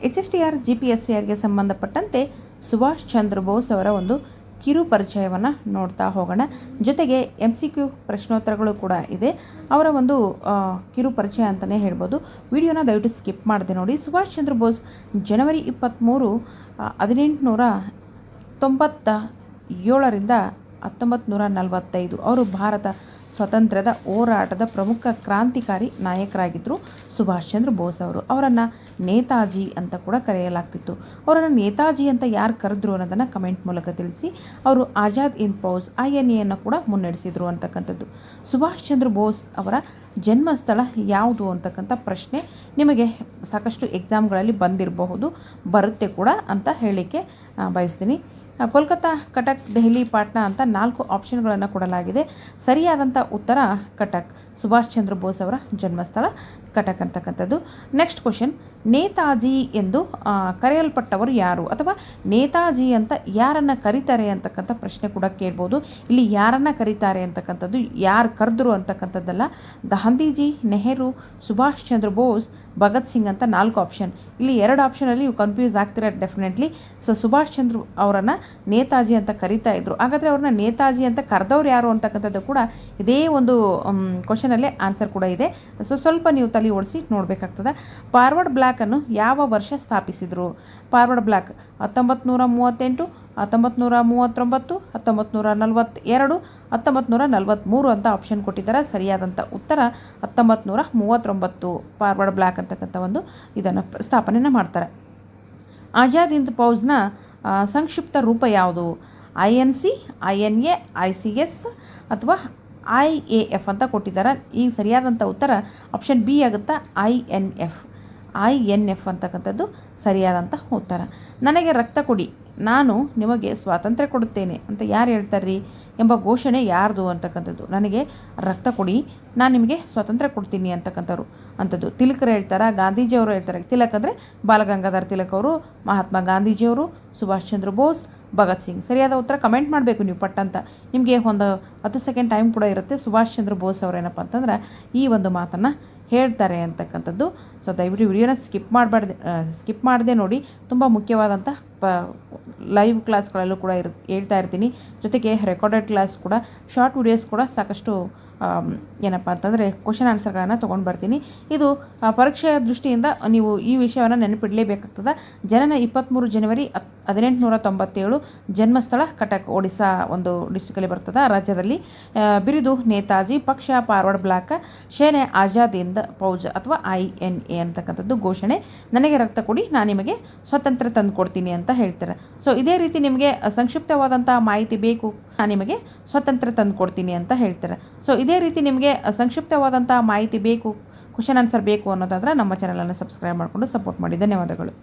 HSTR GPSCRಗೆ ಸಂಬಂಧಪಟ್ಟಂತೆ ಸುಭಾಷ್ ಚಂದ್ರ ಬೋಸ್ ಅವರ ಒಂದು ಕಿರು ಪರಿಚಯವನ್ನು ನೋಡ್ತಾ ಹೋಗೋಣ. ಜೊತೆಗೆ MCQ ಪ್ರಶ್ನೋತ್ತರಗಳು ಕೂಡ ಇದೆ. ಅವರ ಒಂದು ಕಿರು ಪರಿಚಯ ಅಂತಲೇ ಹೇಳ್ಬೋದು. ವಿಡಿಯೋನ ದಯವಿಟ್ಟು ಸ್ಕಿಪ್ ಮಾಡದೆ ನೋಡಿ. ಸುಭಾಷ್ ಚಂದ್ರ ಬೋಸ್ ಜನವರಿ 23, 1897ರಿಂದ 1945 ಅವರು ಭಾರತ ಸ್ವಾತಂತ್ರ್ಯದ ಹೋರಾಟದ ಪ್ರಮುಖ ಕ್ರಾಂತಿಕಾರಿ ನಾಯಕರಾಗಿದ್ದರು. ಸುಭಾಷ್ ಚಂದ್ರ ಬೋಸ್ ಅವರನ್ನು ನೇತಾಜಿ ಅಂತ ಕೂಡ ಕರೆಯಲಾಗ್ತಿತ್ತು. ಅವರನ್ನು ನೇತಾಜಿ ಅಂತ ಯಾರು ಕರೆದ್ರು ಅನ್ನೋದನ್ನು ಕಮೆಂಟ್ ಮೂಲಕ ತಿಳಿಸಿ. ಅವರು ಆಜಾದ್ ಹಿಂದ್ ಫೌಜ್ INA ಕೂಡ ಮುನ್ನಡೆಸಿದರು ಅಂತಕ್ಕಂಥದ್ದು. ಸುಭಾಷ್ ಚಂದ್ರ ಬೋಸ್ ಅವರ ಜನ್ಮಸ್ಥಳ ಯಾವುದು ಅಂತಕ್ಕಂಥ ಪ್ರಶ್ನೆ ನಿಮಗೆ ಸಾಕಷ್ಟು ಎಕ್ಸಾಮ್ಗಳಲ್ಲಿ ಬಂದಿರಬಹುದು, ಬರುತ್ತೆ ಕೂಡ ಅಂತ ಹೇಳಲಿಕ್ಕೆ ಬಯಸ್ತೀನಿ. ಕೋಲ್ಕತ್ತಾ, ಕಟಕ್, ದೆಹಲಿ, ಪಾಟ್ನಾ ಅಂತ 4 ಆಪ್ಷನ್ಗಳನ್ನು ಕೊಡಲಾಗಿದೆ. ಸರಿಯಾದಂಥ ಉತ್ತರ ಕಟಕ್. ಸುಭಾಷ್ ಚಂದ್ರ ಬೋಸ್ ಅವರ ಜನ್ಮಸ್ಥಳ ಕಟಕ್ ಅಂತಕ್ಕಂಥದ್ದು. ನೆಕ್ಸ್ಟ್ ಕ್ವಶನ್, ನೇತಾಜಿ ಎಂದು ಕರೆಯಲ್ಪಟ್ಟವರು ಯಾರು ಅಥವಾ ನೇತಾಜಿ ಅಂತ ಯಾರನ್ನು ಕರೀತಾರೆ ಅಂತಕ್ಕಂಥ ಪ್ರಶ್ನೆ ಕೂಡ ಕೇಳ್ಬೋದು. ಇಲ್ಲಿ ಯಾರನ್ನು ಕರೀತಾರೆ ಅಂತಕ್ಕಂಥದ್ದು ಯಾರು ಕರೆದ್ರು ಅಂತಕ್ಕಂಥದ್ದಲ್ಲ. ಗಾಂಧೀಜಿ, ನೆಹರು, ಸುಭಾಷ್ ಚಂದ್ರ ಬೋಸ್, ಭಗತ್ ಸಿಂಗ್ ಅಂತ 4 ಆಪ್ಷನ್. ಇಲ್ಲಿ 2 ಆಪ್ಷನಲ್ಲಿ ನೀವು confuse ಆಗ್ತೀರ definitely. So Subhash Chandra ಅವರನ್ನು ನೇತಾಜಿ ಅಂತ ಕರೀತಾ ಇದ್ರು. ಹಾಗಾದರೆ ಅವ್ರನ್ನ ನೇತಾಜಿ ಅಂತ ಕರೆದವ್ರು ಯಾರು ಅಂತಕ್ಕಂಥದ್ದು ಕೂಡ ಇದೇ ಒಂದು ಕ್ವಶನಲ್ಲೇ ಆನ್ಸರ್ ಕೂಡ ಇದೆ. ಸೊ ಸ್ವಲ್ಪ ನೀವು ತಲೆ ಓಡಿಸಿ ನೋಡಬೇಕಾಗ್ತದೆ. ಫಾರ್ವರ್ಡ್ ಬ್ಲಾಕನ್ನು ಯಾವ ವರ್ಷ ಸ್ಥಾಪಿಸಿದರು? ಫಾರ್ವರ್ಡ್ ಬ್ಲಾಕ್ 1938, 1939, 1942, 1943 ಅಂತ ಆಪ್ಷನ್ ಕೊಟ್ಟಿದ್ದಾರೆ. ಸರಿಯಾದಂಥ ಉತ್ತರ 1939 ಫಾರ್ವರ್ಡ್ ಬ್ಲಾಕ್ ಅಂತಕ್ಕಂಥ ಒಂದು ಇದನ್ನು ಸ್ಥಾಪನೆಯನ್ನು ಮಾಡ್ತಾರೆ. ಆಜಾದ್ ಹಿಂದ್ ಫೌಜ್ನ ಸಂಕ್ಷಿಪ್ತ ರೂಪ ಯಾವುದು? INC, INA, ICS ಅಥವಾ IAF ಅಂತ ಕೊಟ್ಟಿದ್ದಾರೆ. ಈ ಸರಿಯಾದಂಥ ಉತ್ತರ ಆಪ್ಷನ್ B ಆಗುತ್ತಾ, INF ಅಂತಕ್ಕಂಥದ್ದು ಸರಿಯಾದಂಥ ಉತ್ತರ. ನನಗೆ ರಕ್ತ ಕೊಡಿ, ನಾನು ನಿಮಗೆ ಸ್ವಾತಂತ್ರ್ಯ ಕೊಡುತ್ತೇನೆ ಅಂತ ಯಾರು ಹೇಳ್ತಾರ್ರಿ ಎಂಬ ಘೋಷಣೆ ಯಾರ್ದು ಅಂತಕ್ಕಂಥದ್ದು. ನನಗೆ ರಕ್ತ ಕೊಡಿ, ನಾನು ನಿಮಗೆ ಸ್ವಾತಂತ್ರ್ಯ ಕೊಡ್ತೀನಿ ಅಂಥದ್ದು ತಿಲಕರು ಹೇಳ್ತಾರೆ, ಗಾಂಧೀಜಿಯವರು ಹೇಳ್ತಾರೆ. ತಿಲಕ್ ಅಂದರೆ ಬಾಲಗಂಗಾಧರ್ ತಿಲಕ್ ಅವರು, ಮಹಾತ್ಮ ಗಾಂಧೀಜಿಯವರು, ಸುಭಾಷ್ ಚಂದ್ರ ಬೋಸ್, ಭಗತ್ ಸಿಂಗ್. ಸರಿಯಾದ ಉತ್ತರ ಕಮೆಂಟ್ ಮಾಡಬೇಕು ನೀವು ಪಟ್ಟಂತ. ನಿಮಗೆ ಒಂದು 10 ಸೆಕೆಂಡ್ ಟೈಮ್ ಕೂಡ ಇರುತ್ತೆ. ಸುಭಾಷ್ ಚಂದ್ರ ಬೋಸ್ ಅವರೇನಪ್ಪ ಅಂತಂದ್ರೆ ಈ ಒಂದು ಮಾತನ್ನು ಹೇಳ್ತಾರೆ ಅಂತಕ್ಕಂಥದ್ದು. ಸೊ ದಯವಿಟ್ಟು ವಿಡಿಯೋನ ಸ್ಕಿಪ್ ಮಾಡದೆ ನೋಡಿ. ತುಂಬ ಮುಖ್ಯವಾದಂಥ ಲೈವ್ ಕ್ಲಾಸ್ಗಳಲ್ಲೂ ಕೂಡ ಹೇಳ್ತಾ ಇರ್ತೀನಿ. ಜೊತೆಗೆ ರೆಕಾರ್ಡೆಡ್ ಕ್ಲಾಸ್ ಕೂಡ, ಶಾರ್ಟ್ ವಿಡಿಯೋಸ್ ಕೂಡ ಸಾಕಷ್ಟು ಏನಪ್ಪ ಅಂತಂದರೆ ಕ್ವಶನ್ ಆನ್ಸರ್ಗಳನ್ನು ತೊಗೊಂಡು ಬರ್ತೀನಿ. ಇದು ಪರೀಕ್ಷೆಯ ದೃಷ್ಟಿಯಿಂದ ನೀವು ಈ ವಿಷಯವನ್ನು ನೆನಪಿಡಲೇಬೇಕಾಗ್ತದೆ. ಜನನ 23 ಜನವರಿ 1897, ಜನ್ಮಸ್ಥಳ ಕಟಕ್, ಒಡಿಸ್ಸಾ ಒಂದು ಡಿಸ್ಟಿಕಲ್ಲಿ ಬರ್ತದೆ ರಾಜ್ಯದಲ್ಲಿ. ಬಿರುದು ನೇತಾಜಿ, ಪಕ್ಷ ಫಾರ್ವರ್ಡ್ ಬ್ಲಾಕ್, ಸೇನೆ ಆಜಾದ್ ಹಿಂದ್ ಫೌಜ್ ಅಥವಾ INA ಅಂತಕ್ಕಂಥದ್ದು ಘೋಷಣೆ. ನನಗೆ ರಕ್ತ ಕೊಡಿ, ನಾನು ನಿಮಗೆ ಸ್ವಾತಂತ್ರ್ಯ ತಂದು ಕೊಡ್ತೀನಿ ಅಂತ ಹೇಳ್ತಾರೆ. ಸೊ ಇದೇ ರೀತಿ ನಿಮಗೆ ಸಂಕ್ಷಿಪ್ತವಾದಂಥ ಮಾಹಿತಿ ಬೇಕು, ನಾನು ನಿಮಗೆ ಸ್ವಾತಂತ್ರ್ಯ ತಂದು ಕೊಡ್ತೀನಿ ಅಂತ ಹೇಳ್ತಾರೆ. ಸೊ ಇದೇ ರೀತಿ ನಿಮಗೆ ಸಂಕ್ಷಿಪ್ತವಾದಂಥ ಮಾಹಿತಿ ಬೇಕು, ಕ್ವಶನ್ ಆನ್ಸರ್ ಬೇಕು ಅನ್ನೋದಾದ್ರೆ ನಮ್ಮ ಚಾನಲನ್ನು ಸಬ್ಸ್ಕ್ರೈಬ್ ಮಾಡಿಕೊಂಡು ಸಪೋರ್ಟ್ ಮಾಡಿ. ಧನ್ಯವಾದಗಳು.